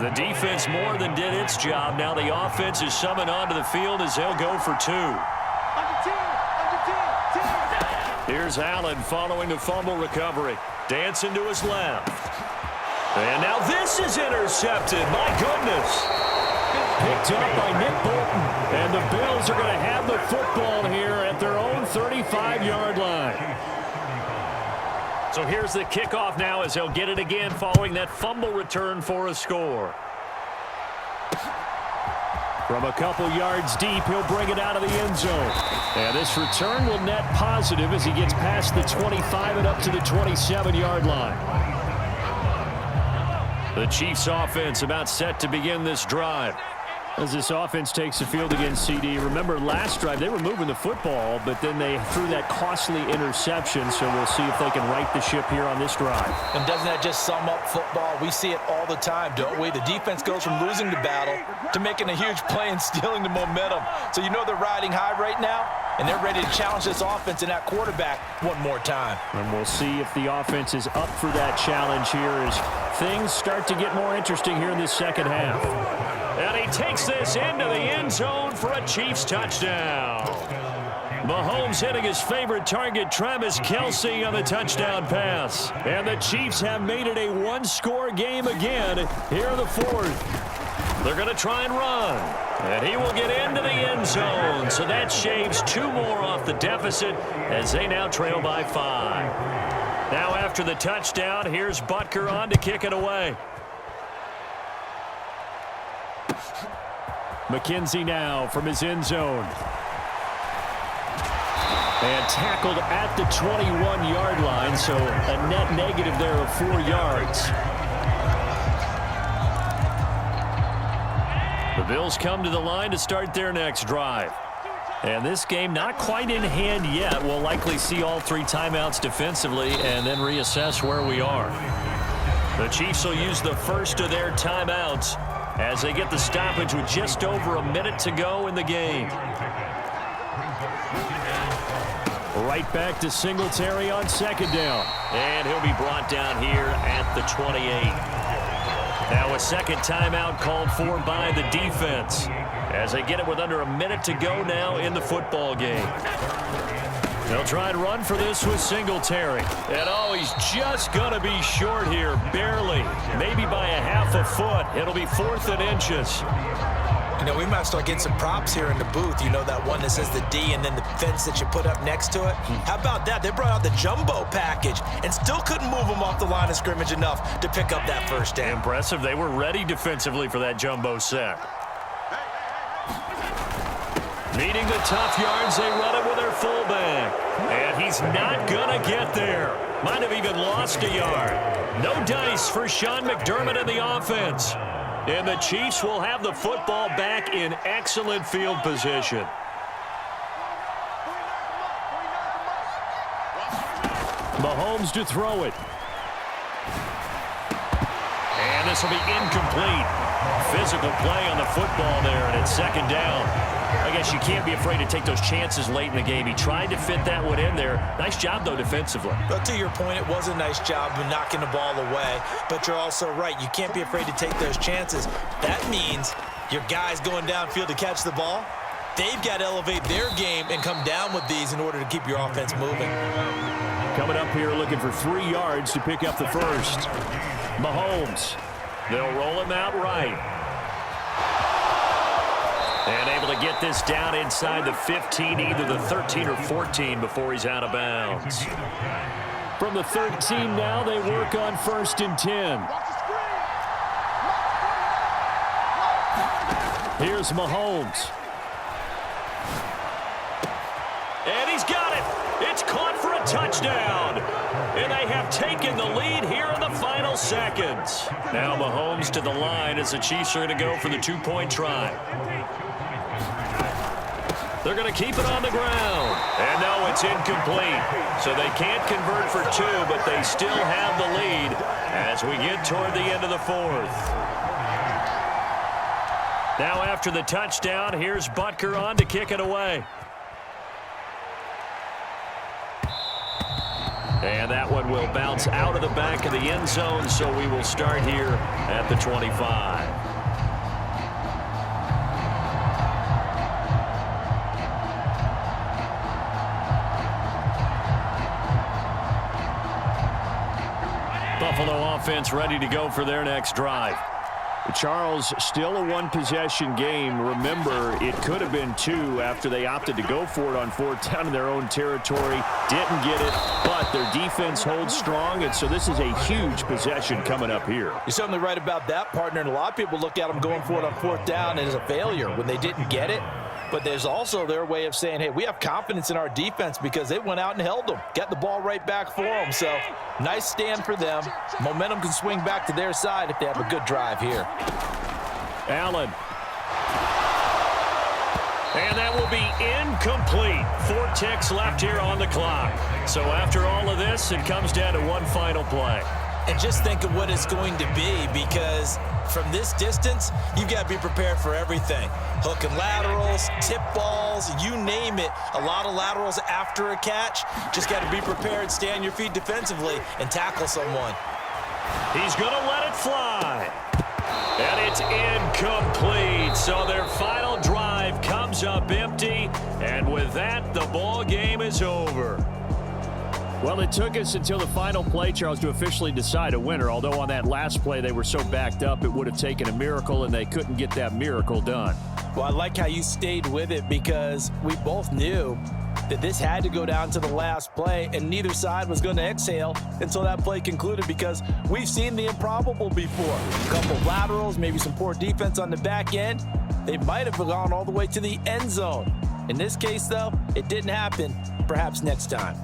The defense more than did its job. Now the offense is summoned onto the field as they'll go for two. Here's Allen following the fumble recovery. Dancing to his left. And now this is intercepted. My goodness. Picked up by Nick Bolton. And the Bills are going to have the football here at their own 35-yard line. So here's the kickoff now as they'll get it again following that fumble return for a score. From a couple yards deep, he'll bring it out of the end zone. And this return will net positive as he gets past the 25 and up to the 27-yard line. The Chiefs offense about set to begin this drive. As this offense takes the field against CD, remember last drive they were moving the football, but then they threw that costly interception, so we'll see if they can right the ship here on this drive. And doesn't that just sum up football? We see it all the time, don't we? The defense goes from losing the battle to making a huge play and stealing the momentum. So you know they're riding high right now, and they're ready to challenge this offense and that quarterback one more time. And we'll see if the offense is up for that challenge here as things start to get more interesting here in this second half. And he takes this into the end zone for a Chiefs touchdown. Mahomes hitting his favorite target, Travis Kelce, on the touchdown pass. And the Chiefs have made it a one-score game again here in the fourth. They're going to try and run. And he will get into the end zone. So that shaves two more off the deficit as they now trail by 5. Now after the touchdown, here's Butker on to kick it away. McKenzie now from his end zone. And tackled at the 21-yard line, so a net negative there of 4 yards. The Bills come to the line to start their next drive. And this game not quite in hand yet. We'll likely see all 3 timeouts defensively and then reassess where we are. The Chiefs will use the first of their timeouts as they get the stoppage with just over a minute to go in the game. Right back to Singletary on second down. And he'll be brought down here at the 28. Now a second timeout called for by the defense as they get it with under a minute to go now in the football game. They'll try and run for this with Singletary. And oh, he's just going to be short here, barely. Maybe by a half a foot. It'll be 4th and inches. You know, we might start getting some props here in the booth. You know, that one that says the D and then the fence that you put up next to it? How about that? They brought out the jumbo package and still couldn't move them off the line of scrimmage enough to pick up that first down. Impressive. They were ready defensively for that jumbo set. Needing the tough yards, they run it with their fullback. And he's not going to get there. Might have even lost a yard. No dice for Sean McDermott in the offense. And the Chiefs will have the football back in excellent field position. Mahomes to throw it. And this will be incomplete. Physical play on the football there, and it's second down. I guess you can't be afraid to take those chances late in the game. He tried to fit that one in there. Nice job, though, defensively. But to your point, it was a nice job of knocking the ball away. But you're also right. You can't be afraid to take those chances. That means your guys going downfield to catch the ball, they've got to elevate their game and come down with these in order to keep your offense moving. Coming up here looking for 3 yards to pick up the first. Mahomes. They'll roll him out right. And able to get this down inside the 15, either the 13 or 14 before he's out of bounds. From the 13 now, they work on 1st and 10. Here's Mahomes. And he's got it. It's caught for a touchdown. And they have taken the lead here in the final seconds. Now Mahomes to the line as the Chiefs are going to go for the 2-point try. They're going to keep it on the ground. And no, it's incomplete. So they can't convert for 2, but they still have the lead as we get toward the end of the 4th. Now after the touchdown, here's Butker on to kick it away. And that one will bounce out of the back of the end zone, so we will start here at the 25. Buffalo offense ready to go for their next drive. Charles, still a one-possession game. Remember, it could have been two after they opted to go for it on fourth down in their own territory. Didn't get it, but their defense holds strong, and so this is a huge possession coming up here. You're certainly right about that, partner, and a lot of people look at them going for it on fourth down as a failure when they didn't get it. But there's also their way of saying, hey, we have confidence in our defense because they went out and held them, got the ball right back for them. So nice stand for them. Momentum can swing back to their side if they have a good drive here. Allen. And that will be incomplete. 4 ticks left here on the clock. So after all of this, it comes down to one final play. And just think of what it's going to be, because from this distance, you've got to be prepared for everything. Hook and laterals, tip balls, you name it. A lot of laterals after a catch. Just got to be prepared, stay on your feet defensively, and tackle someone. He's going to let it fly. And it's incomplete. So their final drive comes up empty. And with that, the ball game is over. Well, it took us until the final play, Charles, to officially decide a winner. Although on that last play they were so backed up, it would have taken a miracle, and they couldn't get that miracle done. Well, I like how you stayed with it, because we both knew that this had to go down to the last play, and neither side was going to exhale until that play concluded, because we've seen the improbable before. A couple of laterals, maybe some poor defense on the back end. They might have gone all the way to the end zone. In this case, though, it didn't happen. Perhaps next time.